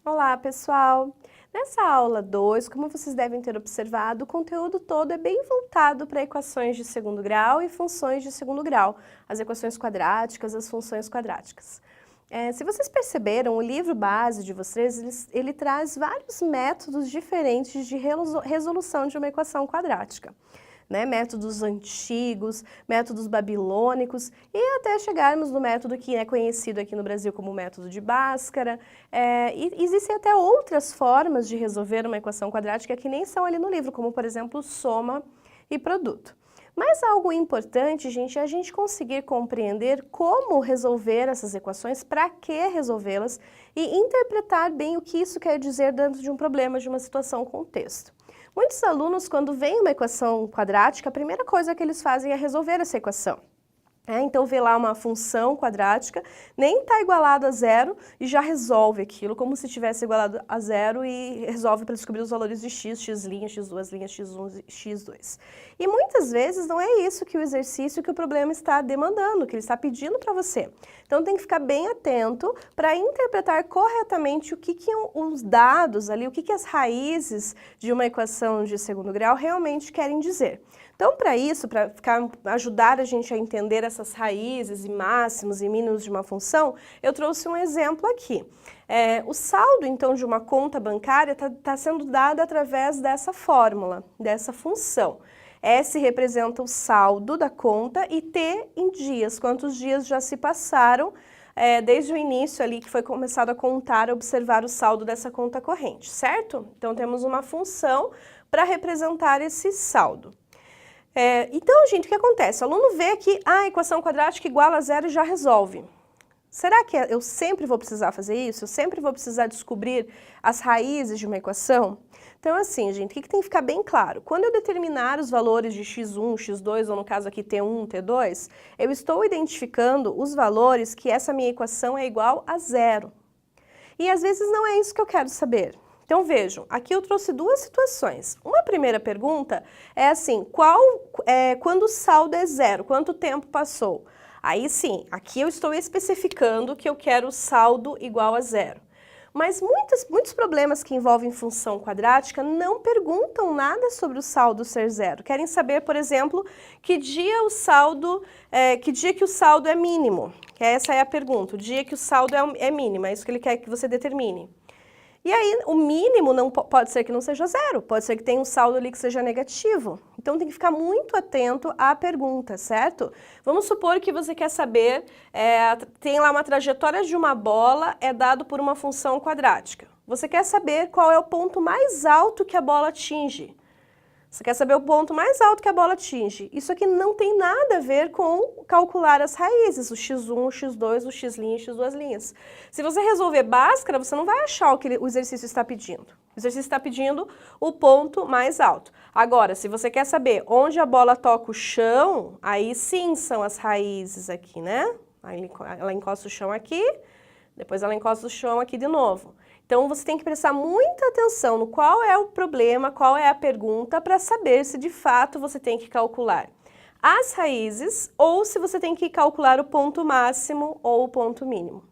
Olá, pessoal! Nessa aula 2, como vocês devem ter observado, o conteúdo todo é bem voltado para equações de segundo grau e funções de segundo grau, as equações quadráticas, as funções quadráticas. Se vocês perceberam, o livro base de vocês, ele traz vários métodos diferentes de resolução de uma equação quadrática. Né, métodos antigos, métodos babilônicos e até chegarmos no método que é conhecido aqui no Brasil como método de Bhaskara. E existem até outras formas de resolver uma equação quadrática que nem são ali no livro, como por exemplo soma e produto. Mas algo importante, gente, é a gente conseguir compreender como resolver essas equações, para que resolvê-las e interpretar bem o que isso quer dizer dentro de um problema, de uma situação, contexto. Muitos alunos, quando veem uma equação quadrática, a primeira coisa que eles fazem é resolver essa equação. Então, vê lá uma função quadrática, nem está igualado a zero e já resolve aquilo, como se tivesse igualado a zero e resolve para descobrir os valores de x, x', x2', x1, x2. E muitas vezes não é isso que o exercício, que o problema está demandando, que ele está pedindo para você. Então, tem que ficar bem atento para interpretar corretamente o que os dados ali, o que as raízes de uma equação de segundo grau realmente querem dizer. Então, para isso, para ajudar a gente a entender essas raízes e máximos e mínimos de uma função, eu trouxe um exemplo aqui. O saldo, então, de uma conta bancária está sendo dado através dessa fórmula, dessa função. S representa o saldo da conta e T em dias, quantos dias já se passaram desde o início ali que foi começado a contar, a observar o saldo dessa conta corrente, certo? Então, temos uma função para representar esse saldo. Então, gente, o que acontece? O aluno vê que a equação quadrática igual a zero e já resolve. Será que eu sempre vou precisar fazer isso? Eu sempre vou precisar descobrir as raízes de uma equação? Então, assim, gente, o que tem que ficar bem claro? Quando eu determinar os valores de x1, x2, ou no caso aqui t1, t2, eu estou identificando os valores que essa minha equação é igual a zero. E às vezes não é isso que eu quero saber. Então, vejam, aqui eu trouxe duas situações. Uma primeira pergunta é assim, quando o saldo é zero, quanto tempo passou? Aí sim, aqui eu estou especificando que eu quero o saldo igual a zero. Mas muitos problemas que envolvem função quadrática não perguntam nada sobre o saldo ser zero. Querem saber, por exemplo, que dia que o saldo é mínimo. Essa é a pergunta, o dia que o saldo é mínimo, é isso que ele quer que você determine. E aí, o mínimo pode ser que não seja zero, pode ser que tenha um saldo ali que seja negativo. Então, tem que ficar muito atento à pergunta, certo? Vamos supor que você quer saber, tem lá uma trajetória de uma bola, é dado por uma função quadrática. Você quer saber qual é o ponto mais alto que a bola atinge. Você quer saber o ponto mais alto que a bola atinge. Isso aqui não tem nada a ver com calcular as raízes, o x1, o x2, o x', x2'. Se você resolver Bhaskara, você não vai achar o que o exercício está pedindo. O exercício está pedindo o ponto mais alto. Agora, se você quer saber onde a bola toca o chão, aí sim são as raízes aqui, né? Aí ela encosta o chão aqui, depois ela encosta o chão aqui de novo. Então, você tem que prestar muita atenção no qual é o problema, qual é a pergunta, para saber se de fato você tem que calcular as raízes ou se você tem que calcular o ponto máximo ou o ponto mínimo.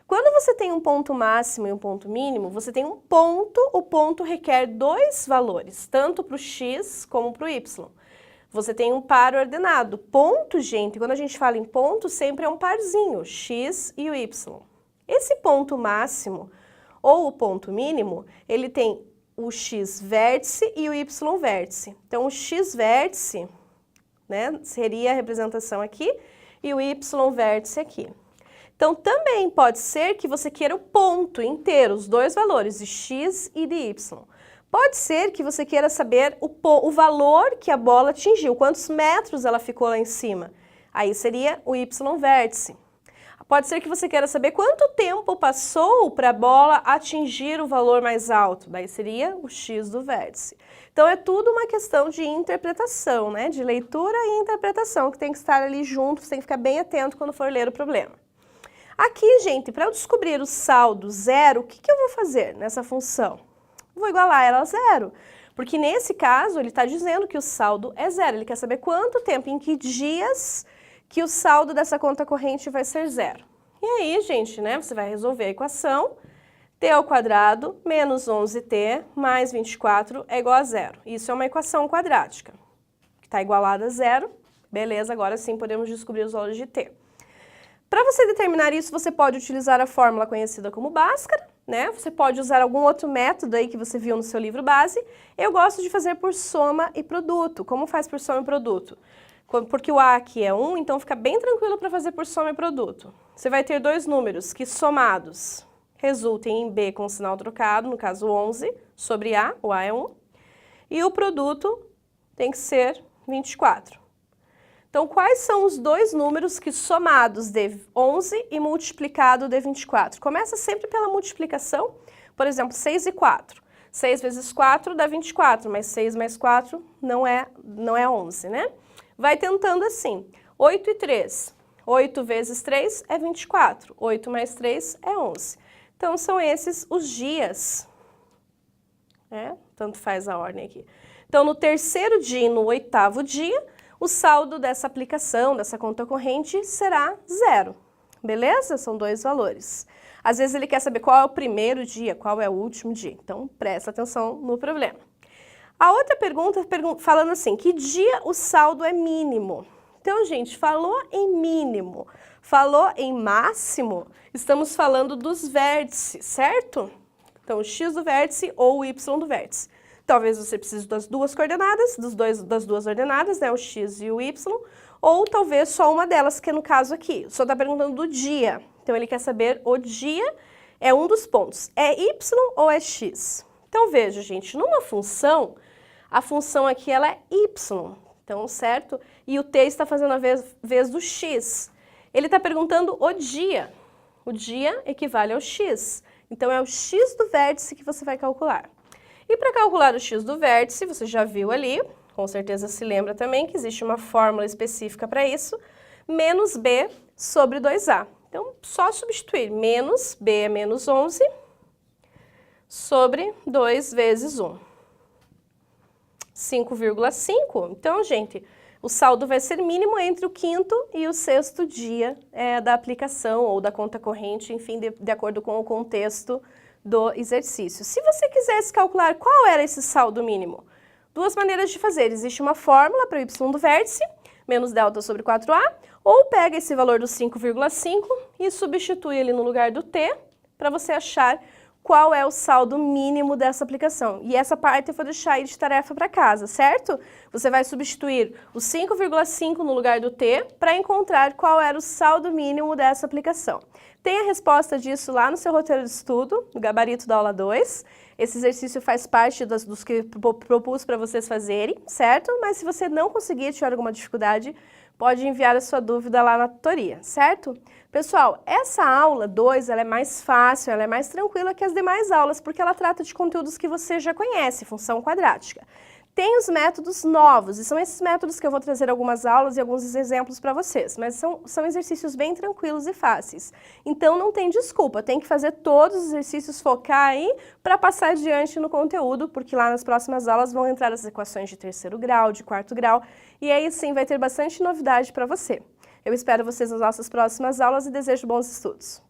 Quando você tem um ponto máximo e um ponto mínimo, você tem um ponto, o ponto requer dois valores, tanto para o x como para o y. Você tem um par ordenado. Ponto, gente, quando a gente fala em ponto, sempre é um parzinho, x e o y. Esse ponto máximo ou o ponto mínimo, ele tem o x vértice e o y vértice. Então, o x vértice, né, seria a representação aqui e o y vértice aqui. Então, também pode ser que você queira o ponto inteiro, os dois valores, de x e de y. Pode ser que você queira saber o valor que a bola atingiu, quantos metros ela ficou lá em cima. Aí seria o y vértice. Pode ser que você queira saber quanto tempo passou para a bola atingir o valor mais alto, daí seria o x do vértice. Então, é tudo uma questão de interpretação, né? De leitura e interpretação, que tem que estar ali junto, você tem que ficar bem atento quando for ler o problema. Aqui, gente, para eu descobrir o saldo zero, o que eu vou fazer nessa função? Vou igualar ela a zero, porque nesse caso ele está dizendo que o saldo é zero, ele quer saber quanto tempo, em que dias que o saldo dessa conta corrente vai ser zero. E aí, gente, né, você vai resolver a equação, t ao quadrado menos 11t mais 24 é igual a zero. Isso é uma equação quadrática, que está igualada a zero. Beleza, agora sim podemos descobrir os valores de t. Para você determinar isso, você pode utilizar a fórmula conhecida como Bhaskara, né? Você pode usar algum outro método aí que você viu no seu livro base. Eu gosto de fazer por soma e produto. Como faz por soma e produto? Porque o A aqui é 1, então fica bem tranquilo para fazer por soma e produto. Você vai ter dois números que somados resultem em B com sinal trocado, no caso 11, sobre A, o A é 1, e o produto tem que ser 24. Então, quais são os dois números que somados dê 11 e multiplicado dê 24? Começa sempre pela multiplicação, por exemplo, 6 e 4. 6 vezes 4 dá 24, mas 6 mais 4 não é 11, né? Vai tentando assim. 8 e 3. 8 vezes 3 é 24. 8 mais 3 é 11. Então, são esses os dias. Tanto faz a ordem aqui. Então, no terceiro dia e no oitavo dia, o saldo dessa aplicação, dessa conta corrente, será zero. Beleza? São dois valores. Às vezes ele quer saber qual é o primeiro dia, qual é o último dia. Então, presta atenção no problema. A outra pergunta, falando assim, que dia o saldo é mínimo? Então, gente, falou em mínimo, falou em máximo, estamos falando dos vértices, certo? Então, o x do vértice ou o y do vértice. Talvez você precise das duas coordenadas, das duas ordenadas, né, o x e o y, ou talvez só uma delas, que é no caso aqui. Só está perguntando do dia. Então, ele quer saber o dia é um dos pontos. É y ou é x? Então, veja, gente, numa função, a função aqui ela é y, então, certo? E o t está fazendo a vez do x. Ele está perguntando o dia. O dia equivale ao x. Então, é o x do vértice que você vai calcular. E para calcular o x do vértice, você já viu ali, com certeza se lembra também que existe uma fórmula específica para isso, menos b sobre 2a. Então, só substituir. Menos b é menos 11 sobre 2 vezes 1. 5,5. Então, gente, o saldo vai ser mínimo entre o quinto e o sexto dia da aplicação ou da conta corrente, enfim, de acordo com o contexto do exercício. Se você quisesse calcular qual era esse saldo mínimo, duas maneiras de fazer. Existe uma fórmula para o y do vértice, menos delta sobre 4a, ou pega esse valor do 5,5 e substitui ele no lugar do t, para você achar qual é o saldo mínimo dessa aplicação. E essa parte eu vou deixar aí de tarefa para casa, certo? Você vai substituir o 5,5 no lugar do t para encontrar qual era o saldo mínimo dessa aplicação. Tem a resposta disso lá no seu roteiro de estudo, no gabarito da aula 2. Esse exercício faz parte dos que propus para vocês fazerem, certo? Mas se você não conseguir, tiver alguma dificuldade, pode enviar a sua dúvida lá na tutoria, certo? Pessoal, essa aula 2, ela é mais fácil, ela é mais tranquila que as demais aulas, porque ela trata de conteúdos que você já conhece, função quadrática. Tem os métodos novos, e são esses métodos que eu vou trazer algumas aulas e alguns exemplos para vocês, mas são exercícios bem tranquilos e fáceis. Então não tem desculpa, tem que fazer todos os exercícios, focar aí para passar adiante no conteúdo, porque lá nas próximas aulas vão entrar as equações de terceiro grau, de quarto grau, e aí sim vai ter bastante novidade para você. Eu espero vocês nas nossas próximas aulas e desejo bons estudos.